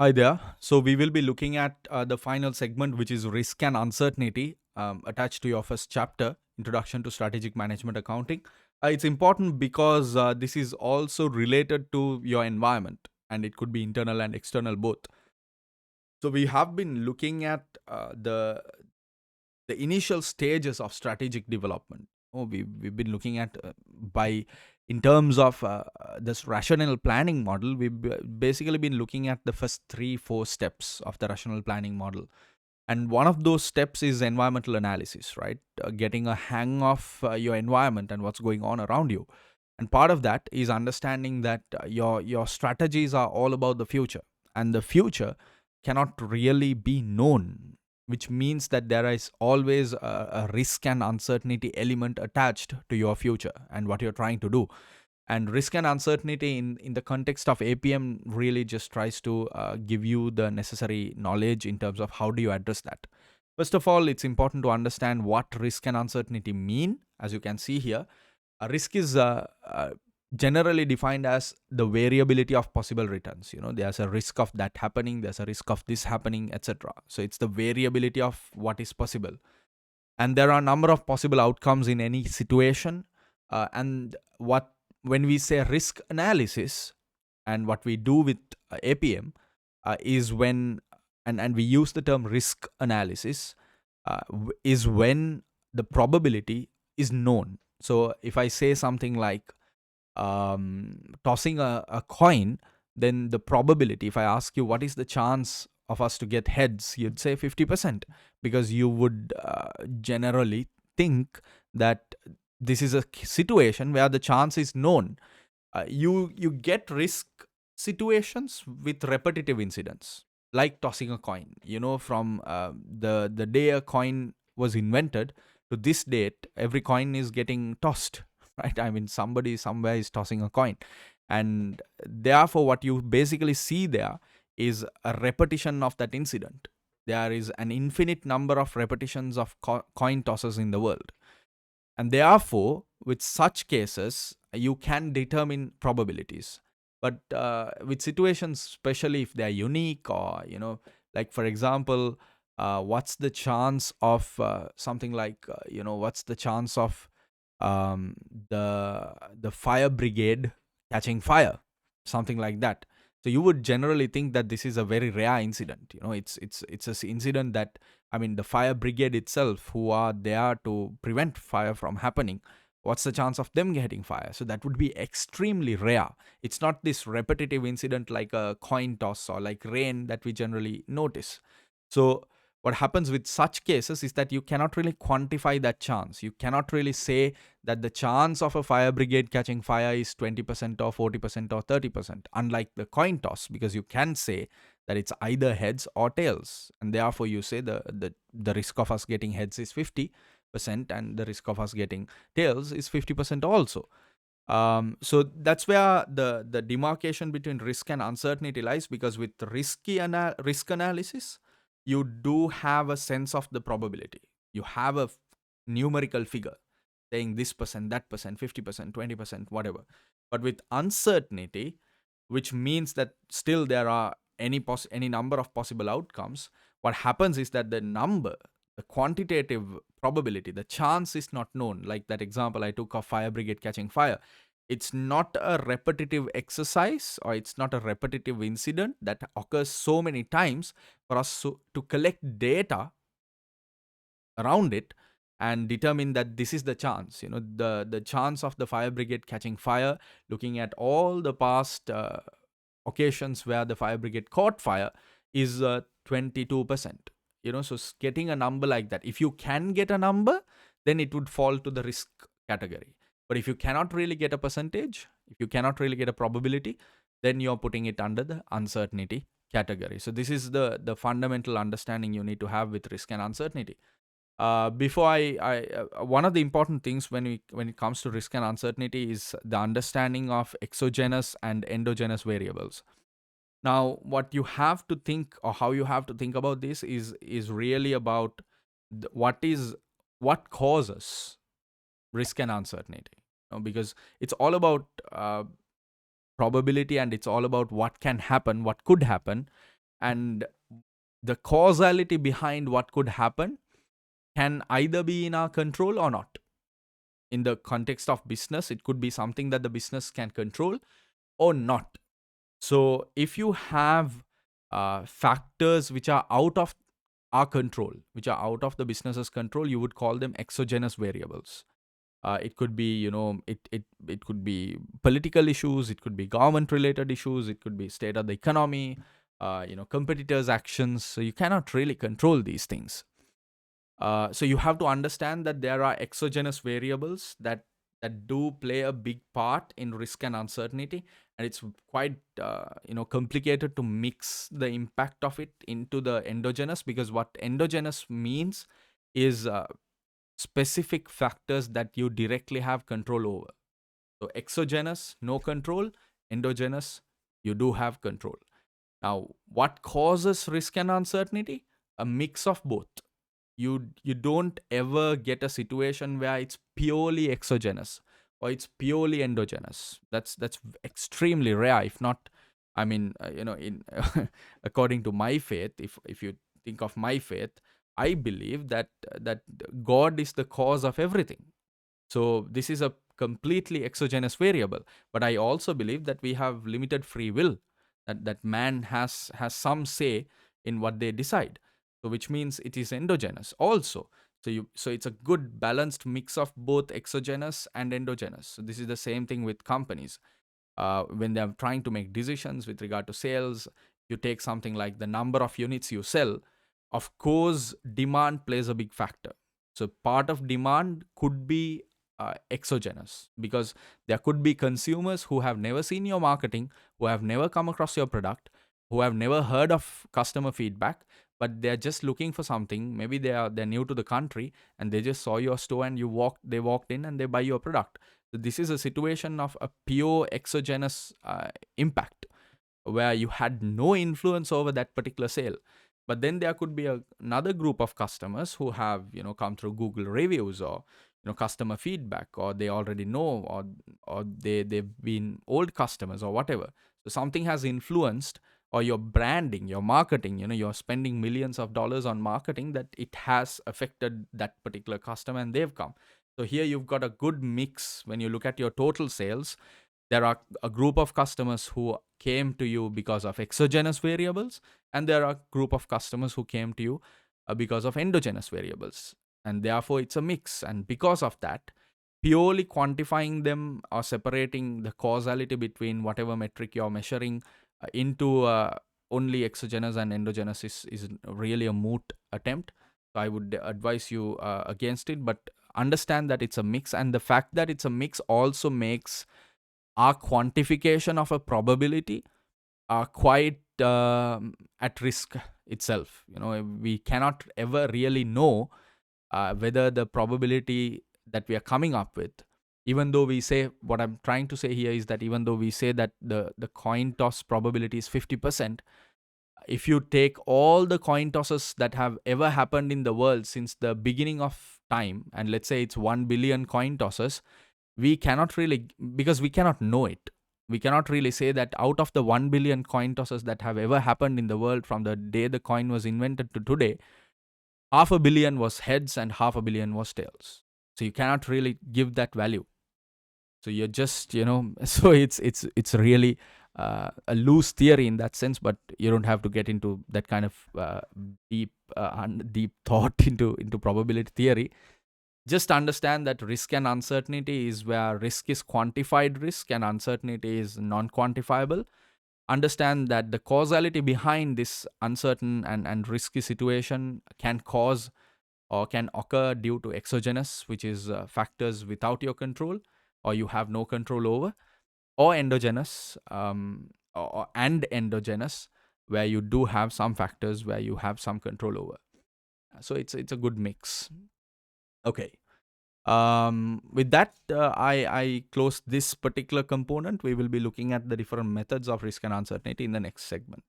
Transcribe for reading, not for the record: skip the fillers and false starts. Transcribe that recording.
Hi there. So we will be looking at the final segment, which is risk and uncertainty, attached to your first chapter, Introduction to Strategic Management Accounting. It's important because this is also related to your environment, and it could be internal and external both. So we have been looking at the initial stages of strategic development. We've been looking at by in terms of this rational planning model. Basically been looking at the first 3 4 steps of the rational planning model, and one of those steps is environmental analysis, right? Getting a hang of your environment and what's going on around you. And part of that is understanding that your strategies are all about the future, and the future cannot really be known, which means that there is always a risk and uncertainty element attached to your future and what you're trying to do. And risk and uncertainty in the context of APM really just tries to give you the necessary knowledge in terms of how do you address that. First of all, it's important to understand what risk and uncertainty mean. As you can see here, a risk is generally defined as the variability of possible returns. There's a risk of that happening, there's a risk of this happening, etc. So it's the variability of what is possible, and there are a number of possible outcomes in any situation. And what when we say risk analysis, and what we do with APM is when and we use the term risk analysis, is when the probability is known. So if I say something like tossing a coin, then the probability, if I ask you what is the chance of us to get heads, you'd say 50%, because you would generally think that this is a situation where the chance is known. You get risk situations with repetitive incidents, like tossing a coin. From the day a coin was invented to this date, every coin is getting tossed, right? I mean, somebody somewhere is tossing a coin, and therefore what you basically see there is a repetition of that incident. There is an infinite number of repetitions of coin tosses in the world, and therefore with such cases you can determine probabilities. But with situations, especially if they're unique, or like for example, what's the chance of something like what's the chance of um, the fire brigade catching fire, something like that. So you would generally think that this is a very rare incident. It's an incident that, I mean, the fire brigade itself, who are there to prevent fire from happening, what's the chance of them getting fire? So that would be extremely rare. It's not this repetitive incident like a coin toss or like rain that we generally notice. So what happens with such cases is that you cannot really quantify that chance. You cannot really say that the chance of a fire brigade catching fire is 20% or 40% or 30%, unlike the coin toss, because you can say that it's either heads or tails. And therefore, you say the risk of us getting heads is 50%, and the risk of us getting tails is 50% also. So that's where the demarcation between risk and uncertainty lies, because with risk analysis, you do have a sense of the probability. You have a numerical figure saying this percent, that percent, 50%, 20%, whatever. But with uncertainty, which means that still there are any number of possible outcomes, what happens is that the quantitative probability, the chance is not known. Like that example I took of fire brigade catching fire, it's not a repetitive exercise, or it's not a repetitive incident that occurs so many times for us to collect data around it and determine that this is the chance. The chance of the fire brigade catching fire, looking at all the past occasions where the fire brigade caught fire, is 22%. So getting a number like that, if you can get a number, then it would fall to the risk category. But if you cannot really get a percentage, if you cannot really get a probability, then you're putting it under the uncertainty category. So this is the fundamental understanding you need to have with risk and uncertainty. Before one of the important things when it comes to risk and uncertainty is the understanding of exogenous and endogenous variables. Now, what you have to think, or how you have to think about this, is really about what causes risk and uncertainty. Because it's all about probability, and it's all about what can happen, what could happen, And the causality behind what could happen can either be in our control or not. In the context of business, it could be something that the business can control or not. So if you have factors which are out of our control, which are out of the business's control, you would call them exogenous variables. It could be, it could be political issues, it could be government related issues, it could be state of the economy, competitors' actions. So you cannot really control these things. So you have to understand that there are exogenous variables that do play a big part in risk and uncertainty, and it's quite complicated to mix the impact of it into the endogenous, because what endogenous means is specific factors that you directly have control over. So exogenous, no control; endogenous, you do have control. Now, what causes risk and uncertainty? A mix of both. You don't ever get a situation where it's purely exogenous or it's purely endogenous. That's extremely rare, if not, I mean, in according to my faith, if you think of my faith, I believe that God is the cause of everything. So this is a completely exogenous variable. But I also believe that we have limited free will, that man has some say in what they decide. So which means it is endogenous also. So it's a good balanced mix of both exogenous and endogenous. So this is the same thing with companies. When they're trying to make decisions with regard to sales, you take something like the number of units you sell. Of course, demand plays a big factor. So part of demand could be exogenous, because there could be consumers who have never seen your marketing, who have never come across your product, who have never heard of customer feedback, but they're just looking for something. Maybe they're new to the country and they just saw your store and they walked in and they buy your product. So this is a situation of a pure exogenous impact, where you had no influence over that particular sale. But then there could be another group of customers who have come through Google reviews, or customer feedback, or they already know, or they've been old customers or whatever. So something has influenced, or your branding, your marketing, you're spending millions of dollars on marketing, that it has affected that particular customer and they've come. So here you've got a good mix. When you look at your total sales, there are a group of customers who came to you because of exogenous variables, and there are a group of customers who came to you because of endogenous variables. And therefore, it's a mix. And because of that, purely quantifying them or separating the causality between whatever metric you're measuring into only exogenous and endogenous is really a moot attempt. So I would advise you against it, but understand that it's a mix. And the fact that it's a mix also makes our quantification of a probability are quite at risk itself. We cannot ever really know whether the probability that we are coming up with, even though we say, what I'm trying to say here is that even though we say that the coin toss probability is 50%, if you take all the coin tosses that have ever happened in the world since the beginning of time, and let's say it's 1 billion coin tosses, we cannot really, because we cannot know it. We cannot really say that out of the 1 billion coin tosses that have ever happened in the world from the day the coin was invented to today, 500 million was heads and 500 million was tails. So you cannot really give that value. So you're just, so it's really a loose theory in that sense, but you don't have to get into that kind of deep thought into probability theory. Just understand that risk and uncertainty is where risk is quantified risk and uncertainty is non-quantifiable. Understand that the causality behind this uncertain and risky situation can cause or can occur due to exogenous, which is factors without your control or you have no control over, or endogenous and endogenous, where you do have some factors where you have some control over. So it's a good mix. Okay. With that, I close this particular component. We will be looking at the different methods of risk and uncertainty in the next segment.